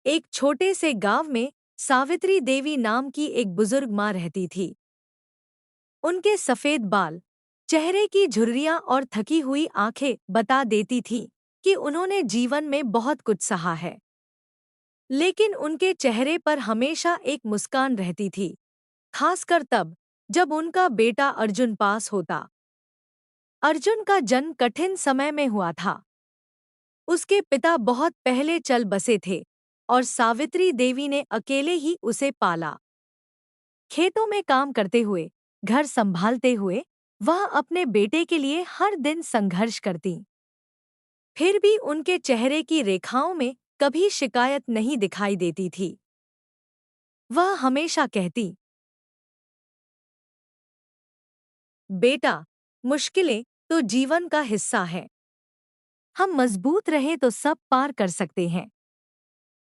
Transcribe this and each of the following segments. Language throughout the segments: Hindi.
एक छोटे से गांव में सावित्री देवी नाम की एक बुजुर्ग माँ रहती थी। उनके सफेद बाल, चेहरे की झुर्रियां और थकी हुई आंखें बता देती थीं कि उन्होंने जीवन में बहुत कुछ सहा है। लेकिन उनके चेहरे पर हमेशा एक मुस्कान रहती थी, खासकर तब जब उनका बेटा अर्जुन पास होता। अर्जुन का जन्म कठिन समय में हुआ था। उसके पिता बहुत पहले चल बसे थे और सावित्री देवी ने अकेले ही उसे पाला। खेतों में काम करते हुए, घर संभालते हुए वह अपने बेटे के लिए हर दिन संघर्ष करती। फिर भी उनके चेहरे की रेखाओं में कभी शिकायत नहीं दिखाई देती थी। वह हमेशा कहती, बेटा, मुश्किलें तो जीवन का हिस्सा है। हम मजबूत रहें तो सब पार कर सकते हैं।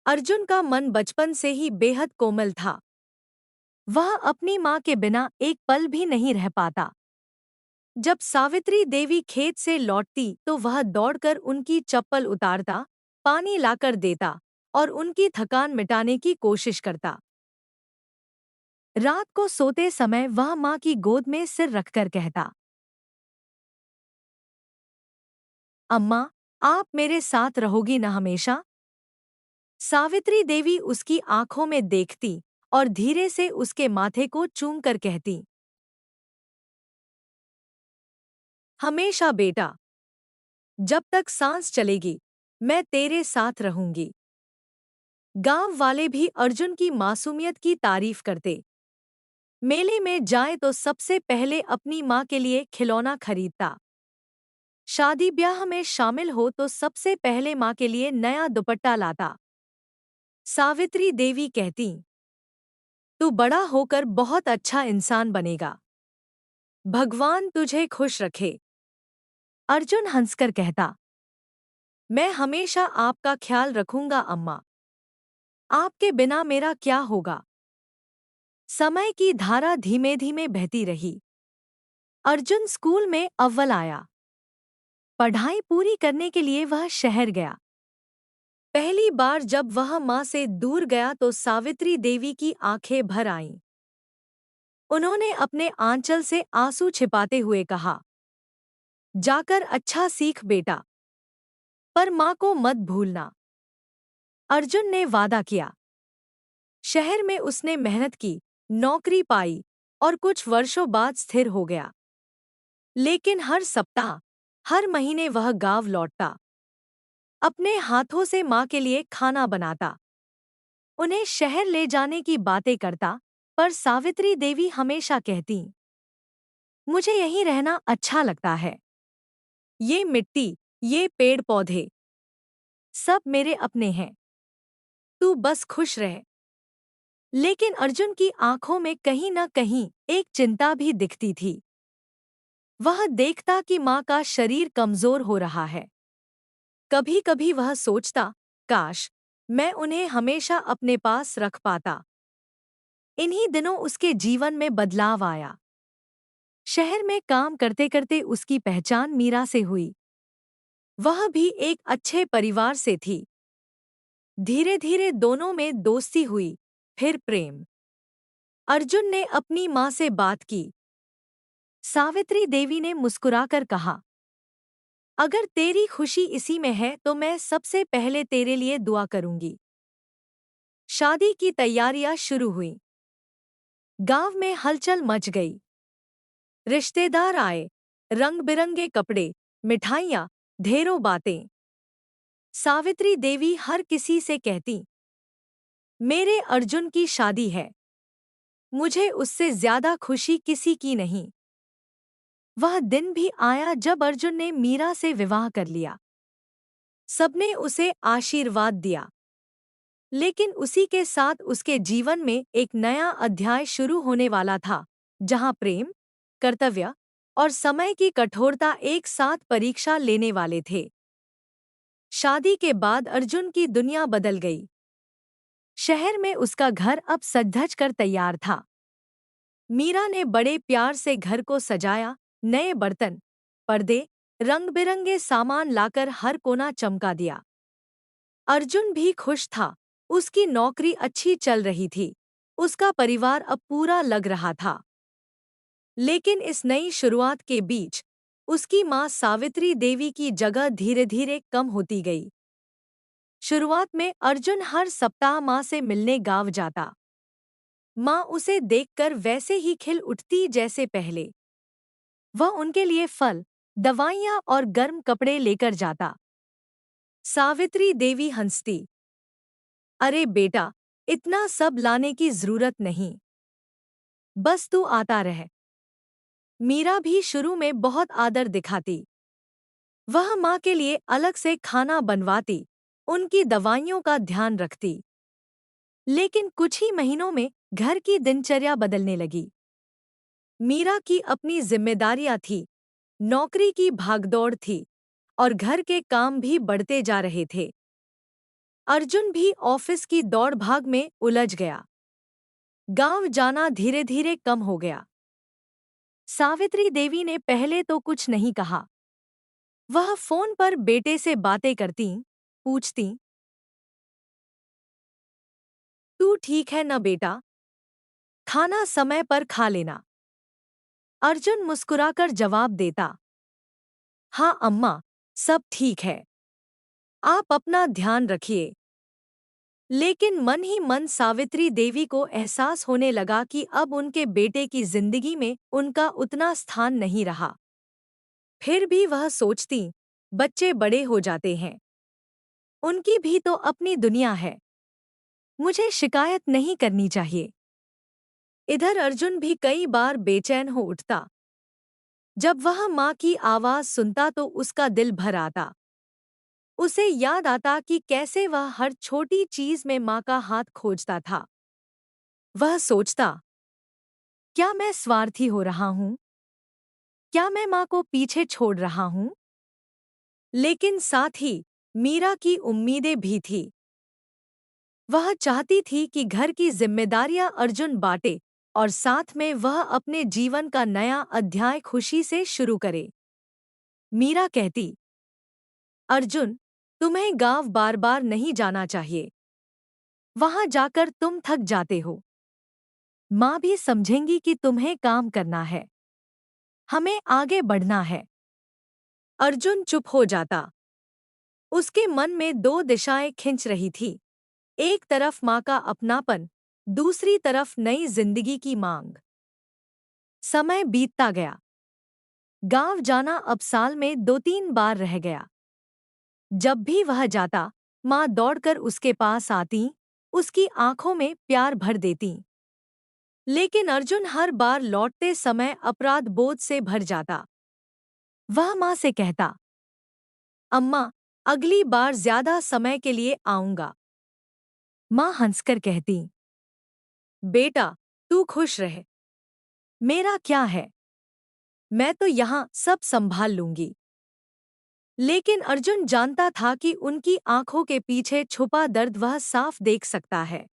अर्जुन का मन बचपन से ही बेहद कोमल था। वह अपनी माँ के बिना एक पल भी नहीं रह पाता। जब सावित्री देवी खेत से लौटती तो वह दौड़कर उनकी चप्पल उतारता, पानी लाकर देता और उनकी थकान मिटाने की कोशिश करता। रात को सोते समय वह माँ की गोद में सिर रखकर कहता, अम्मा, आप मेरे साथ रहोगी न हमेशा? सावित्री देवी उसकी आंखों में देखती और धीरे से उसके माथे को चूमकर कहती, हमेशा बेटा, जब तक सांस चलेगी मैं तेरे साथ रहूंगी। गांव वाले भी अर्जुन की मासूमियत की तारीफ करते। मेले में जाए तो सबसे पहले अपनी माँ के लिए खिलौना खरीदता। शादी ब्याह में शामिल हो तो सबसे पहले माँ के लिए नया दुपट्टा लाता। सावित्री देवी कहती, तू बड़ा होकर बहुत अच्छा इंसान बनेगा। भगवान तुझे खुश रखे। अर्जुन हंसकर कहता, मैं हमेशा आपका ख्याल रखूंगा अम्मा। आपके बिना मेरा क्या होगा? समय की धारा धीमे धीमे बहती रही। अर्जुन स्कूल में अव्वल आया। पढ़ाई पूरी करने के लिए वह शहर गया। पहली बार जब वह माँ से दूर गया तो सावित्री देवी की आंखें भर आईं। उन्होंने अपने आंचल से आंसू छिपाते हुए कहा, जाकर अच्छा सीख बेटा, पर माँ को मत भूलना। अर्जुन ने वादा किया। शहर में उसने मेहनत की, नौकरी पाई और कुछ वर्षों बाद स्थिर हो गया। लेकिन हर सप्ताह, हर महीने वह गांव लौटता। अपने हाथों से माँ के लिए खाना बनाता, उन्हें शहर ले जाने की बातें करता, पर सावित्री देवी हमेशा कहती, मुझे यहीं रहना अच्छा लगता है। ये मिट्टी, ये पेड़ पौधे, सब मेरे अपने हैं। तू बस खुश रह। लेकिन अर्जुन की आंखों में कहीं न कहीं एक चिंता भी दिखती थी। वह देखता कि माँ का शरीर कमजोर हो रहा है। कभी कभी वह सोचता, काश मैं उन्हें हमेशा अपने पास रख पाता। इन्हीं दिनों उसके जीवन में बदलाव आया। शहर में काम करते करते उसकी पहचान मीरा से हुई। वह भी एक अच्छे परिवार से थी। धीरे धीरे दोनों में दोस्ती हुई, फिर प्रेम। अर्जुन ने अपनी माँ से बात की। सावित्री देवी ने मुस्कुराकर कहा, अगर तेरी खुशी इसी में है तो मैं सबसे पहले तेरे लिए दुआ करूंगी। शादी की तैयारियां शुरू हुईं। गांव में हलचल मच गई। रिश्तेदार आए, रंग बिरंगे कपड़े, मिठाइयाँ, ढेरों बातें। सावित्री देवी हर किसी से कहती, मेरे अर्जुन की शादी है। मुझे उससे ज्यादा खुशी किसी की नहीं। वह दिन भी आया जब अर्जुन ने मीरा से विवाह कर लिया। सबने उसे आशीर्वाद दिया। लेकिन उसी के साथ उसके जीवन में एक नया अध्याय शुरू होने वाला था, जहां प्रेम, कर्तव्य और समय की कठोरता एक साथ परीक्षा लेने वाले थे। शादी के बाद अर्जुन की दुनिया बदल गई। शहर में उसका घर अब सज-धज कर तैयार था। मीरा ने बड़े प्यार से घर को सजाया, नए बर्तन, पर्दे, रंग-बिरंगे सामान लाकर हर कोना चमका दिया। अर्जुन भी खुश था, उसकी नौकरी अच्छी चल रही थी, उसका परिवार अब पूरा लग रहा था। लेकिन इस नई शुरुआत के बीच उसकी मां सावित्री देवी की जगह धीरे धीरे कम होती गई। शुरुआत में अर्जुन हर सप्ताह मां से मिलने गांव जाता। मां उसे देखकर वैसे ही खिल उठती जैसे पहले। वह उनके लिए फल, दवाइयां और गर्म कपड़े लेकर जाता। सावित्री देवी हंसती, अरे बेटा, इतना सब लाने की जरूरत नहीं, बस तू आता रह। मीरा भी शुरू में बहुत आदर दिखाती। वह माँ के लिए अलग से खाना बनवाती, उनकी दवाइयों का ध्यान रखती। लेकिन कुछ ही महीनों में घर की दिनचर्या बदलने लगी। मीरा की अपनी जिम्मेदारियां थी, नौकरी की भागदौड़ थी और घर के काम भी बढ़ते जा रहे थे। अर्जुन भी ऑफिस की दौड़ भाग में उलझ गया। गांव जाना धीरे धीरे कम हो गया। सावित्री देवी ने पहले तो कुछ नहीं कहा। वह फोन पर बेटे से बातें करती, पूछती, तू ठीक है न बेटा? खाना समय पर खा लेना। अर्जुन मुस्कुराकर जवाब देता, हाँ अम्मा, सब ठीक है। आप अपना ध्यान रखिए। लेकिन मन ही मन सावित्री देवी को एहसास होने लगा कि अब उनके बेटे की जिंदगी में उनका उतना स्थान नहीं रहा। फिर भी वह सोचती, बच्चे बड़े हो जाते हैं, उनकी भी तो अपनी दुनिया है, मुझे शिकायत नहीं करनी चाहिए। इधर अर्जुन भी कई बार बेचैन हो उठता। जब वह माँ की आवाज सुनता तो उसका दिल भर आता। उसे याद आता कि कैसे वह हर छोटी चीज में माँ का हाथ खोजता था। वह सोचता, क्या मैं स्वार्थी हो रहा हूँ? क्या मैं माँ को पीछे छोड़ रहा हूँ? लेकिन साथ ही मीरा की उम्मीदें भी थी। वह चाहती थी कि घर की जिम्मेदारियां अर्जुन बांटे और साथ में वह अपने जीवन का नया अध्याय खुशी से शुरू करे। मीरा कहती, अर्जुन, तुम्हें गांव बार बार नहीं जाना चाहिए। वहां जाकर तुम थक जाते हो। माँ भी समझेंगी कि तुम्हें काम करना है, हमें आगे बढ़ना है। अर्जुन चुप हो जाता। उसके मन में दो दिशाएं खिंच रही थी, एक तरफ माँ का अपनापन, दूसरी तरफ नई जिंदगी की मांग। समय बीतता गया। गांव जाना अब साल में 2-3 बार रह गया। जब भी वह जाता, माँ दौड़कर उसके पास आती, उसकी आंखों में प्यार भर देती। लेकिन अर्जुन हर बार लौटते समय अपराध बोध से भर जाता। वह माँ से कहता, अम्मा, अगली बार ज्यादा समय के लिए आऊंगा। माँ हंसकर कहती, बेटा, तू खुश रह, मेरा क्या है, मैं तो यहाँ सब संभाल लूंगी। लेकिन अर्जुन जानता था कि उनकी आंखों के पीछे छुपा दर्द वह साफ देख सकता है।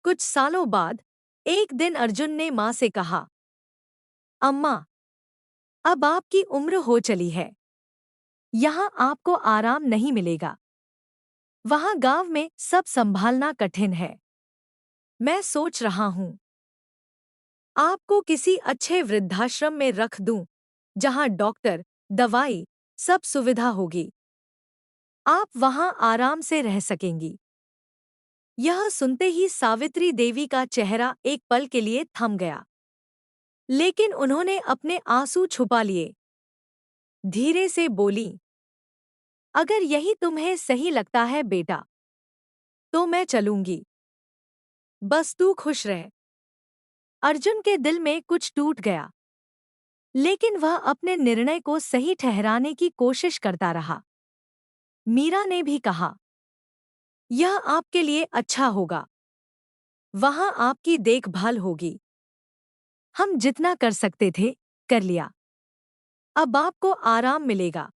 कुछ सालों बाद एक दिन अर्जुन ने माँ से कहा, अम्मा, अब आपकी उम्र हो चली है, यहाँ आपको आराम नहीं मिलेगा। वहाँ गांव में सब संभालना कठिन है। मैं सोच रहा हूँ आपको किसी अच्छे वृद्धाश्रम में रख दूं, जहाँ डॉक्टर, दवाई, सब सुविधा होगी। आप वहाँ आराम से रह सकेंगी। यह सुनते ही सावित्री देवी का चेहरा एक पल के लिए थम गया। लेकिन उन्होंने अपने आंसू छुपा लिए। धीरे से बोली, अगर यही तुम्हें सही लगता है बेटा, तो मैं चलूंगी। बस तू खुश रह। अर्जुन के दिल में कुछ टूट गया। लेकिन वह अपने निर्णय को सही ठहराने की कोशिश करता रहा। मीरा ने भी कहा, यह आपके लिए अच्छा होगा। वहां आपकी देखभाल होगी। हम जितना कर सकते थे, कर लिया। अब आपको आराम मिलेगा।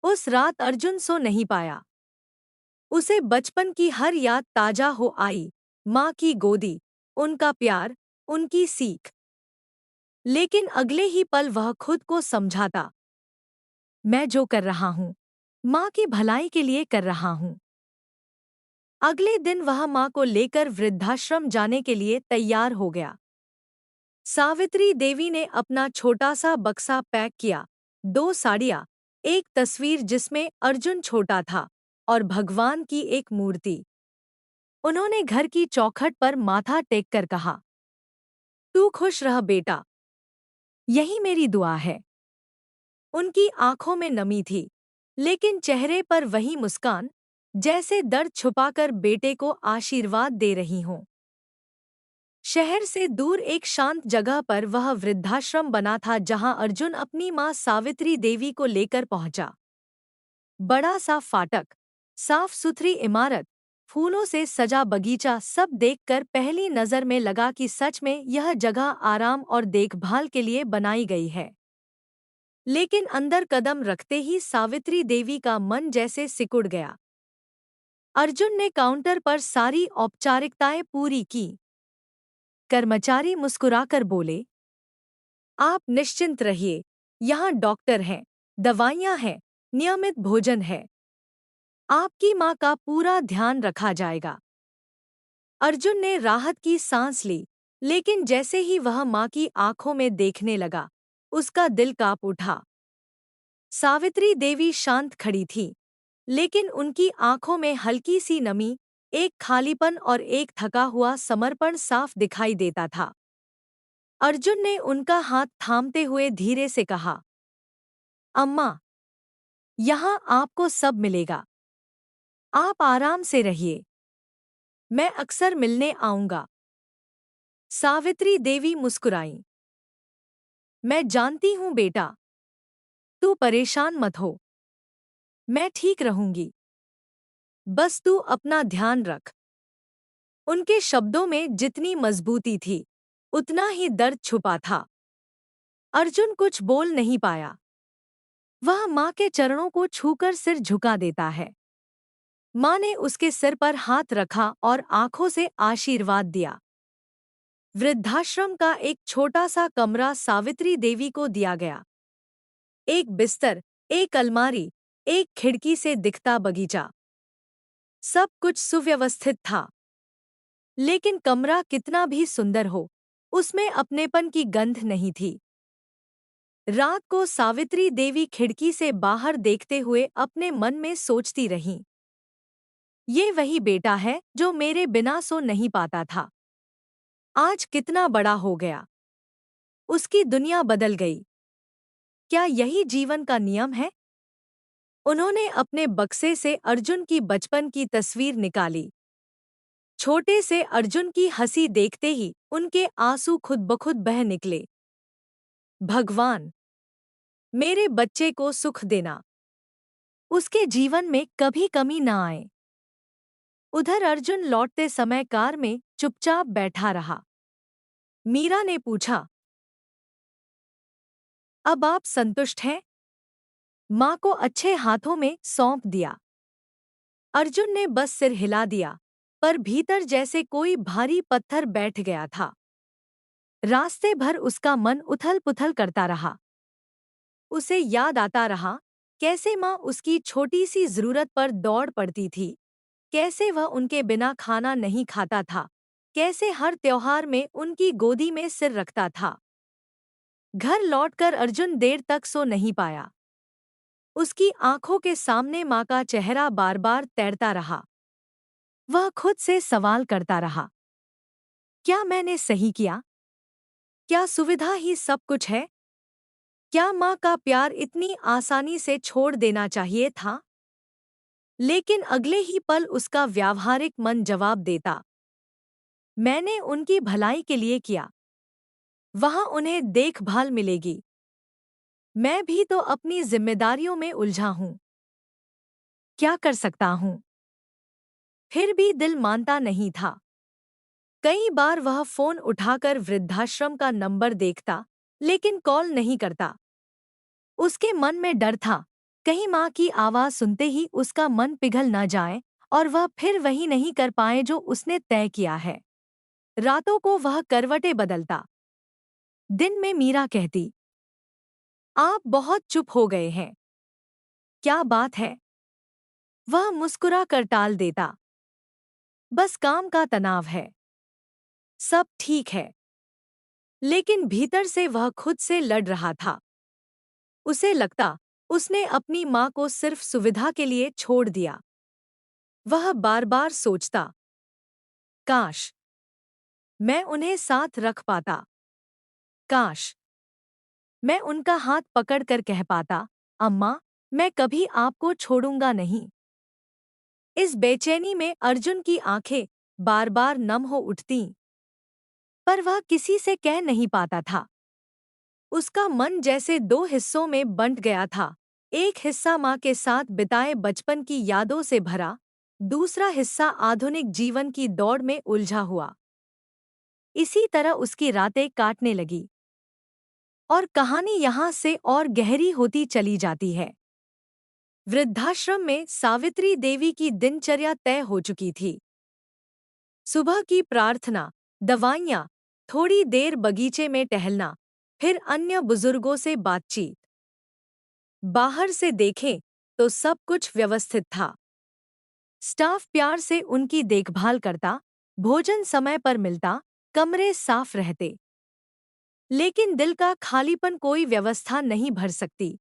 उस रात अर्जुन सो नहीं पाया। उसे बचपन की हर याद ताजा हो आई, माँ की गोदी, उनका प्यार, उनकी सीख। लेकिन अगले ही पल वह खुद को समझाता, मैं जो कर रहा हूँ, माँ की भलाई के लिए कर रहा हूँ। अगले दिन वह माँ को लेकर वृद्धाश्रम जाने के लिए तैयार हो गया। सावित्री देवी ने अपना छोटा सा बक्सा पैक किया, 2 साड़ियाँ, एक तस्वीर जिसमें अर्जुन छोटा था और भगवान की एक मूर्ति। उन्होंने घर की चौखट पर माथा टेक कर कहा, तू खुश रह बेटा, यही मेरी दुआ है। उनकी आंखों में नमी थी, लेकिन चेहरे पर वही मुस्कान, जैसे दर्द छुपाकर बेटे को आशीर्वाद दे रही हों। शहर से दूर एक शांत जगह पर वह वृद्धाश्रम बना था जहां अर्जुन अपनी मां सावित्री देवी को लेकर पहुंचा। बड़ा सा फाटक, साफ सुथरी इमारत, फूलों से सजा बगीचा सब देखकर पहली नजर में लगा कि सच में यह जगह आराम और देखभाल के लिए बनाई गई है। लेकिन अंदर कदम रखते ही सावित्री देवी का मन जैसे सिकुड़ गया। अर्जुन ने काउंटर पर सारी औपचारिकताएं पूरी की। कर्मचारी मुस्कुराकर बोले, आप निश्चिंत रहिए, यहाँ डॉक्टर हैं, दवाइयाँ हैं, नियमित भोजन है। आपकी माँ का पूरा ध्यान रखा जाएगा। अर्जुन ने राहत की सांस ली, लेकिन जैसे ही वह माँ की आंखों में देखने लगा, उसका दिल कांप उठा। सावित्री देवी शांत खड़ी थी, लेकिन उनकी आंखों में हल्की सी नमी, एक खालीपन और एक थका हुआ समर्पण साफ दिखाई देता था। अर्जुन ने उनका हाथ थामते हुए धीरे से कहा, अम्मा, यहाँ आपको सब मिलेगा। आप आराम से रहिए। मैं अक्सर मिलने आऊंगा। सावित्री देवी मुस्कुराई। मैं जानती हूँ बेटा, तू परेशान मत हो। मैं ठीक रहूंगी। बस तू अपना ध्यान रख। उनके शब्दों में जितनी मजबूती थी, उतना ही दर्द छुपा था। अर्जुन कुछ बोल नहीं पाया। वह माँ के चरणों को छूकर सिर झुका देता है। माँ ने उसके सिर पर हाथ रखा और आंखों से आशीर्वाद दिया। वृद्धाश्रम का एक छोटा सा कमरा सावित्री देवी को दिया गया। एक बिस्तर, एक अलमारी, एक खिड़की से दिखता बगीचा। सब कुछ सुव्यवस्थित था। लेकिन कमरा कितना भी सुंदर हो, उसमें अपनेपन की गंध नहीं थी। रात को सावित्री देवी खिड़की से बाहर देखते हुए अपने मन में सोचती रहीं, ये वही बेटा है जो मेरे बिना सो नहीं पाता था। आज कितना बड़ा हो गया। उसकी दुनिया बदल गई। क्या यही जीवन का नियम है? उन्होंने अपने बक्से से अर्जुन की बचपन की तस्वीर निकाली। छोटे से अर्जुन की हंसी देखते ही उनके आंसू खुद ब खुद बह निकले। भगवान, मेरे बच्चे को सुख देना, उसके जीवन में कभी कमी न आए। उधर अर्जुन लौटते समय कार में चुपचाप बैठा रहा। मीरा ने पूछा, अब आप संतुष्ट हैं? माँ को अच्छे हाथों में सौंप दिया। अर्जुन ने बस सिर हिला दिया, पर भीतर जैसे कोई भारी पत्थर बैठ गया था। रास्ते भर उसका मन उथल-पुथल करता रहा। उसे याद आता रहा, कैसे माँ उसकी छोटी सी जरूरत पर दौड़ पड़ती थी, कैसे वह उनके बिना खाना नहीं खाता था, कैसे हर त्योहार में उनकी गोदी में सिर रखता था। घर लौटकर अर्जुन देर तक सो नहीं पाया। उसकी आंखों के सामने माँ का चेहरा बार बार तैरता रहा। वह खुद से सवाल करता रहा, क्या मैंने सही किया? क्या सुविधा ही सब कुछ है? क्या माँ का प्यार इतनी आसानी से छोड़ देना चाहिए था? लेकिन अगले ही पल उसका व्यावहारिक मन जवाब देता, मैंने उनकी भलाई के लिए किया। वहाँ उन्हें देखभाल मिलेगी। मैं भी तो अपनी जिम्मेदारियों में उलझा हूँ। क्या कर सकता हूँ? फिर भी दिल मानता नहीं था। कई बार वह फोन उठाकर वृद्धाश्रम का नंबर देखता, लेकिन कॉल नहीं करता। उसके मन में डर था, कहीं माँ की आवाज सुनते ही उसका मन पिघल न जाए और वह फिर वही नहीं कर पाए जो उसने तय किया है। रातों को वह करवटें बदलता। दिन में मीरा कहती, आप बहुत चुप हो गए हैं। क्या बात है? वह मुस्कुरा कर टाल देता, बस काम का तनाव है। सब ठीक है। लेकिन भीतर से वह खुद से लड़ रहा था। उसे लगता उसने अपनी माँ को सिर्फ सुविधा के लिए छोड़ दिया। वह बार-बार सोचता, काश मैं उन्हें साथ रख पाता। काश मैं उनका हाथ पकड़कर कह पाता, अम्मा, मैं कभी आपको छोड़ूंगा नहीं। इस बेचैनी में अर्जुन की आंखें बार-बार नम हो उठतीं, पर वह किसी से कह नहीं पाता था। उसका मन जैसे दो हिस्सों में बंट गया था। एक हिस्सा माँ के साथ बिताए बचपन की यादों से भरा, दूसरा हिस्सा आधुनिक जीवन की दौड़ में उलझा हुआ। इसी तरह उसकी रातें काटने लगी और कहानी यहाँ से और गहरी होती चली जाती है। वृद्धाश्रम में सावित्री देवी की दिनचर्या तय हो चुकी थी। सुबह की प्रार्थना, दवाइयाँ, थोड़ी देर बगीचे में टहलना, फिर अन्य बुजुर्गों से बातचीत। बाहर से देखें तो सब कुछ व्यवस्थित था। स्टाफ प्यार से उनकी देखभाल करता, भोजन समय पर मिलता, कमरे साफ रहते। लेकिन दिल का खालीपन कोई व्यवस्था नहीं भर सकती।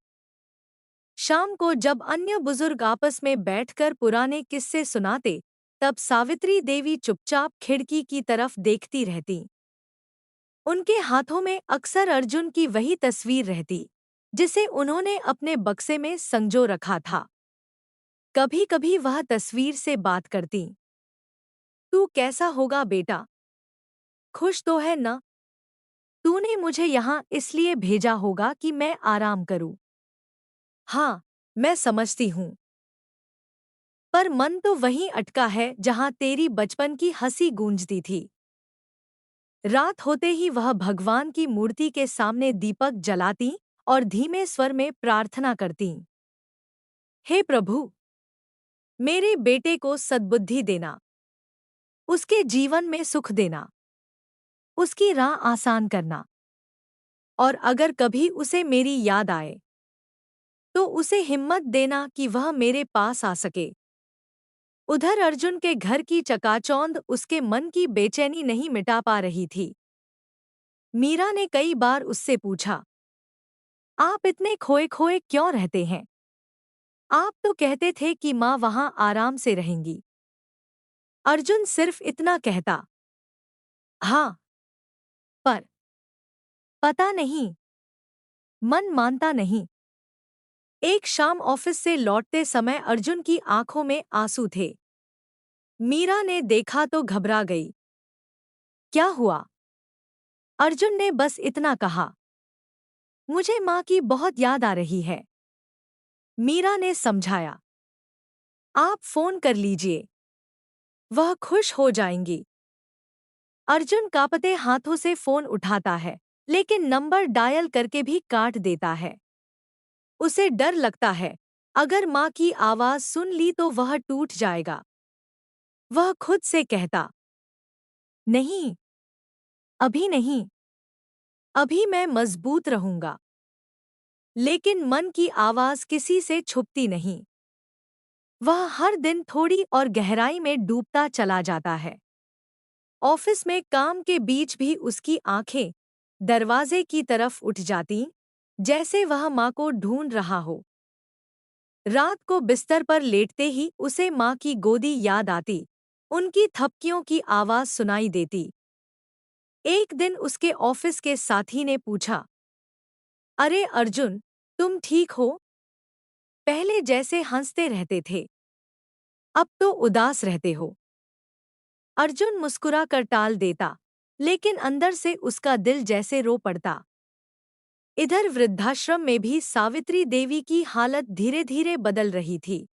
शाम को जब अन्य बुजुर्ग आपस में बैठकर पुराने किस्से सुनाते, तब सावित्री देवी चुपचाप खिड़की की तरफ देखती रहती। उनके हाथों में अक्सर अर्जुन की वही तस्वीर रहती, जिसे उन्होंने अपने बक्से में संजो रखा था। कभी-कभी वह तस्वीर से बात करती। तू कैसा होगा बेटा? खुश तो है न? तूने मुझे यहाँ इसलिए भेजा होगा कि मैं आराम करूं। हाँ, मैं समझती हूँ। पर मन तो वहीं अटका है जहाँ तेरी बचपन की हंसी गूंजती थी। रात होते ही वह भगवान की मूर्ति के सामने दीपक जलाती और धीमे स्वर में प्रार्थना करती। हे प्रभु, मेरे बेटे को सद्बुद्धि देना, उसके जीवन में सुख देना, उसकी राह आसान करना, और अगर कभी उसे मेरी याद आए तो उसे हिम्मत देना कि वह मेरे पास आ सके। उधर अर्जुन के घर की चकाचौंध उसके मन की बेचैनी नहीं मिटा पा रही थी। मीरा ने कई बार उससे पूछा, आप इतने खोए खोए क्यों रहते हैं? आप तो कहते थे कि माँ वहाँ आराम से रहेंगी। अर्जुन सिर्फ इतना कहता, हाँ, पर पता नहीं, मन मानता नहीं। एक शाम ऑफिस से लौटते समय अर्जुन की आंखों में आंसू थे। मीरा ने देखा तो घबरा गई। क्या हुआ? अर्जुन ने बस इतना कहा, मुझे माँ की बहुत याद आ रही है। मीरा ने समझाया, आप फोन कर लीजिए, वह खुश हो जाएंगी। अर्जुन कांपते हाथों से फोन उठाता है, लेकिन नंबर डायल करके भी काट देता है। उसे डर लगता है, अगर माँ की आवाज सुन ली तो वह टूट जाएगा। वह खुद से कहता, नहीं, अभी नहीं, अभी मैं मजबूत रहूंगा। लेकिन मन की आवाज किसी से छुपती नहीं। वह हर दिन थोड़ी और गहराई में डूबता चला जाता है। ऑफिस में काम के बीच भी उसकी आंखें दरवाजे की तरफ उठ जाती, जैसे वह माँ को ढूंढ रहा हो। रात को बिस्तर पर लेटते ही उसे माँ की गोदी याद आती, उनकी थपकियों की आवाज सुनाई देती। एक दिन उसके ऑफिस के साथी ने पूछा, अरे अर्जुन, तुम ठीक हो? पहले जैसे हंसते रहते थे, अब तो उदास रहते हो। अर्जुन मुस्कुरा कर टाल देता, लेकिन अंदर से उसका दिल जैसे रो पड़ता। इधर वृद्धाश्रम में भी सावित्री देवी की हालत धीरे धीरे बदल रही थी।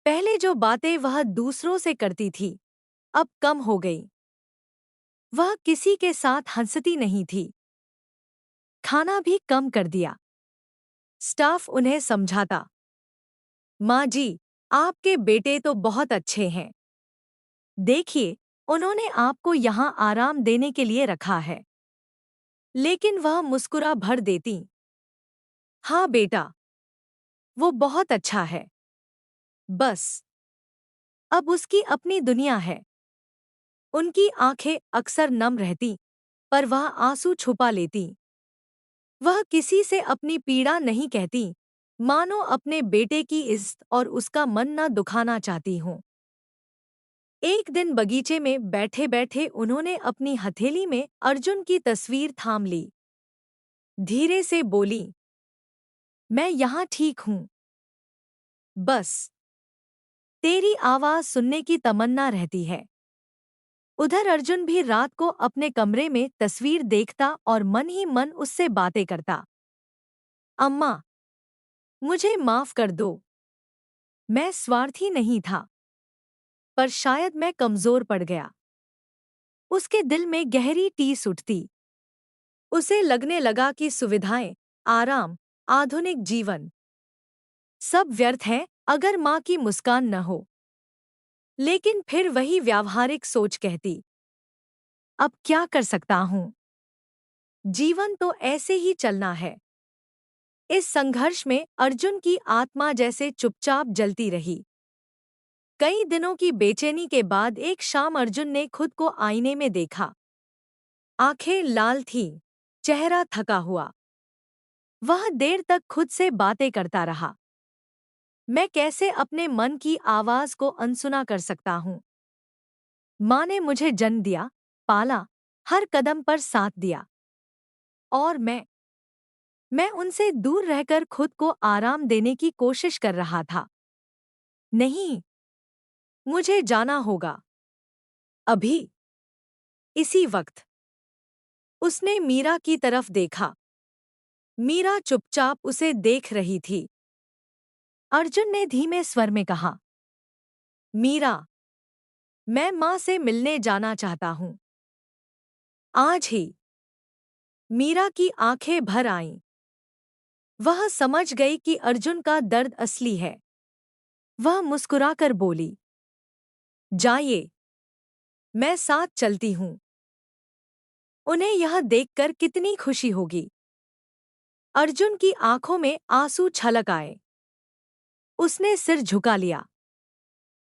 पहले जो बातें वह दूसरों से करती थी, अब कम हो गई। वह किसी के साथ हंसती नहीं थी, खाना भी कम कर दिया। स्टाफ उन्हें समझाता, माँ जी, आपके बेटे तो बहुत अच्छे हैं। देखिए, उन्होंने आपको यहाँ आराम देने के लिए रखा है। लेकिन वह मुस्कुरा भर देती, हाँ बेटा, वो बहुत अच्छा है। बस अब उसकी अपनी दुनिया है। उनकी आंखें अक्सर नम रहती, पर वह आंसू छुपा लेती। वह किसी से अपनी पीड़ा नहीं कहती, मानो अपने बेटे की इज्जत और उसका मन न दुखाना चाहती हूँ। एक दिन बगीचे में बैठे बैठे उन्होंने अपनी हथेली में अर्जुन की तस्वीर थाम ली। धीरे से बोली, मैं यहाँ ठीक हूँ। बस तेरी आवाज सुनने की तमन्ना रहती है। उधर अर्जुन भी रात को अपने कमरे में तस्वीर देखता और मन ही मन उससे बातें करता। अम्मा, मुझे माफ कर दो। मैं स्वार्थी नहीं था, पर शायद मैं कमजोर पड़ गया। उसके दिल में गहरी टीस उठती। उसे लगने लगा कि सुविधाएं, आराम, आधुनिक जीवन सब व्यर्थ है अगर माँ की मुस्कान न हो। लेकिन फिर वही व्यावहारिक सोच कहती, अब क्या कर सकता हूँ? जीवन तो ऐसे ही चलना है। इस संघर्ष में अर्जुन की आत्मा जैसे चुपचाप जलती रही। कई दिनों की बेचैनी के बाद एक शाम अर्जुन ने खुद को आईने में देखा। आंखें लाल थीं, चेहरा थका हुआ। वह देर तक खुद से बातें करता रहा। मैं कैसे अपने मन की आवाज को अनसुना कर सकता हूँ? माँ ने मुझे जन्म दिया, पाला, हर कदम पर साथ दिया। और मैं उनसे दूर रहकर खुद को आराम देने की कोशिश कर रहा था। नहीं, मुझे जाना होगा। अभी। इसी वक्त उसने मीरा की तरफ देखा। मीरा चुपचाप उसे देख रही थी। अर्जुन ने धीमे स्वर में कहा, मीरा, मैं माँ से मिलने जाना चाहता हूँ। आज ही। मीरा की आंखें भर आईं। वह समझ गई कि अर्जुन का दर्द असली है। वह मुस्कुराकर बोली, जाइए, मैं साथ चलती हूँ। उन्हें यह देखकर कितनी खुशी होगी। अर्जुन की आंखों में आंसू छलक आए। उसने सिर झुका लिया।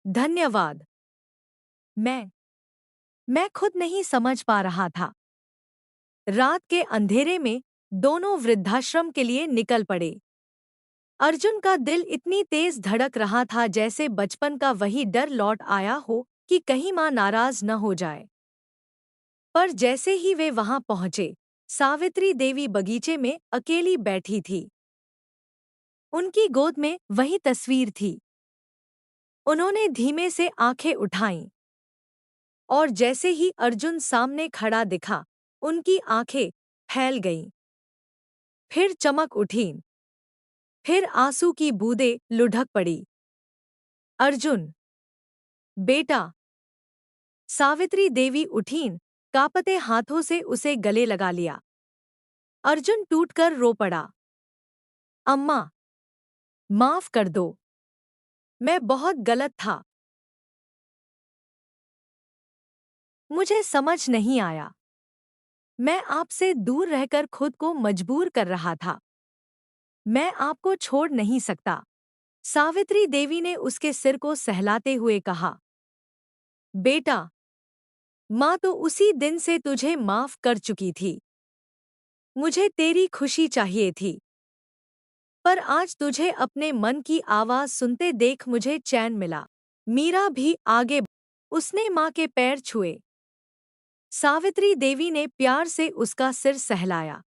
धन्यवाद। मैं खुद नहीं समझ पा रहा था। रात के अंधेरे में दोनों वृद्धाश्रम के लिए निकल पड़े। अर्जुन का दिल इतनी तेज धड़क रहा था जैसे बचपन का वही डर लौट आया हो कि कहीं मां नाराज न हो जाए। पर जैसे ही वे वहां पहुंचे, सावित्री देवी बगीचे में अकेली बैठी थी। उनकी गोद में वही तस्वीर थी। उन्होंने धीमे से आंखें उठाईं, और जैसे ही अर्जुन सामने खड़ा दिखा, उनकी आंखें फैल गईं। फिर चमक उठी। फिर आंसू की बूंदें लुढ़क पड़ी। अर्जुन, बेटा। सावित्री देवी उठीं, कांपते हाथों से उसे गले लगा लिया। अर्जुन टूटकर रो पड़ा। अम्मा, माफ कर दो। मैं बहुत गलत था। मुझे समझ नहीं आया। मैं आपसे दूर रहकर खुद को मजबूर कर रहा था। मैं आपको छोड़ नहीं सकता। सावित्री देवी ने उसके सिर को सहलाते हुए कहा, बेटा, माँ तो उसी दिन से तुझे माफ कर चुकी थी। मुझे तेरी खुशी चाहिए थी, पर आज तुझे अपने मन की आवाज सुनते देख मुझे चैन मिला। मीरा भी आगे उसने माँ के पैर छुए। सावित्री देवी ने प्यार से उसका सिर सहलाया।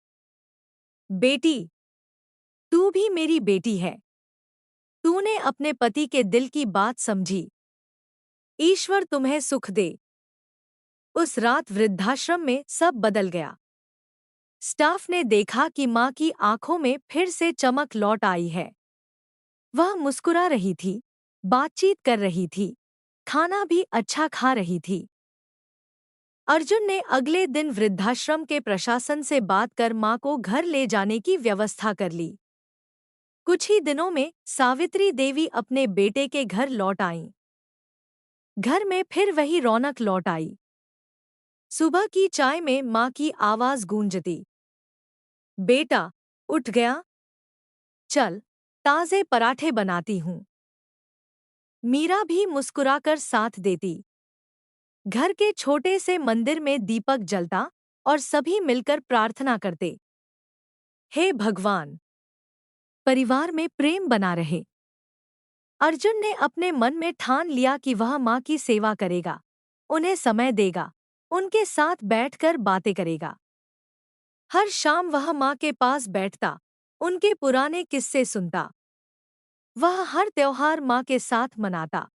बेटी, तू भी मेरी बेटी है। तूने अपने पति के दिल की बात समझी। ईश्वर तुम्हें सुख दे। उस रात वृद्धाश्रम में सब बदल गया। स्टाफ ने देखा कि माँ की आंखों में फिर से चमक लौट आई है। वह मुस्कुरा रही थी, बातचीत कर रही थी, खाना भी अच्छा खा रही थी। अर्जुन ने अगले दिन वृद्धाश्रम के प्रशासन से बात कर माँ को घर ले जाने की व्यवस्था कर ली। कुछ ही दिनों में सावित्री देवी अपने बेटे के घर लौट आईं। घर में फिर वही रौनक लौट आई। सुबह की चाय में माँ की आवाज गूंजती, बेटा, उठ गया? चल, ताजे पराठे बनाती हूँ। मीरा भी मुस्कुराकर साथ देती। घर के छोटे से मंदिर में दीपक जलता और सभी मिलकर प्रार्थना करते। हे भगवान, परिवार में प्रेम बना रहे। अर्जुन ने अपने मन में ठान लिया कि वह माँ की सेवा करेगा, उन्हें समय देगा, उनके साथ बैठकर बातें करेगा। हर शाम वह माँ के पास बैठता, उनके पुराने किस्से सुनता। वह हर त्योहार माँ के साथ मनाता।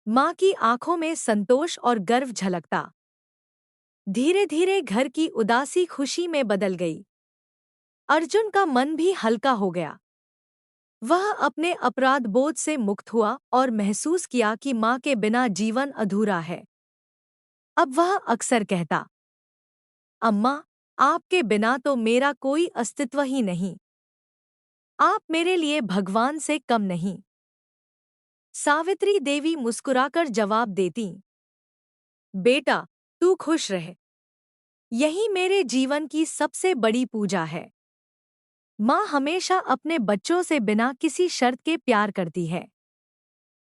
माँ की आंखों में संतोष और गर्व झलकता। धीरे धीरे घर की उदासी खुशी में बदल गई। अर्जुन का मन भी हल्का हो गया। वह अपने अपराध बोध से मुक्त हुआ और महसूस किया कि माँ के बिना जीवन अधूरा है। अब वह अक्सर कहता, अम्मा, आपके बिना तो मेरा कोई अस्तित्व ही नहीं। आप मेरे लिए भगवान से कम नहीं। सावित्री देवी मुस्कुराकर जवाब देती, बेटा, तू खुश रह। यही मेरे जीवन की सबसे बड़ी पूजा है। माँ हमेशा अपने बच्चों से बिना किसी शर्त के प्यार करती है।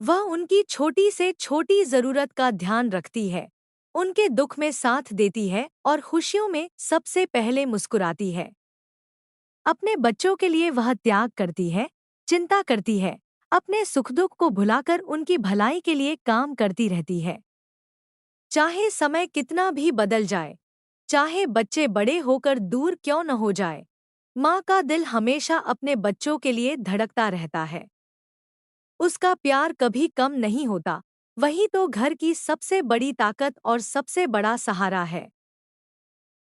वह उनकी छोटी से छोटी जरूरत का ध्यान रखती है, उनके दुख में साथ देती है और खुशियों में सबसे पहले मुस्कुराती है। अपने बच्चों के लिए वह त्याग करती है, चिंता करती है, अपने सुख दुख को भुलाकर उनकी भलाई के लिए काम करती रहती है। चाहे समय कितना भी बदल जाए, चाहे बच्चे बड़े होकर दूर क्यों न हो जाए, माँ का दिल हमेशा अपने बच्चों के लिए धड़कता रहता है। उसका प्यार कभी कम नहीं होता। वही तो घर की सबसे बड़ी ताकत और सबसे बड़ा सहारा है।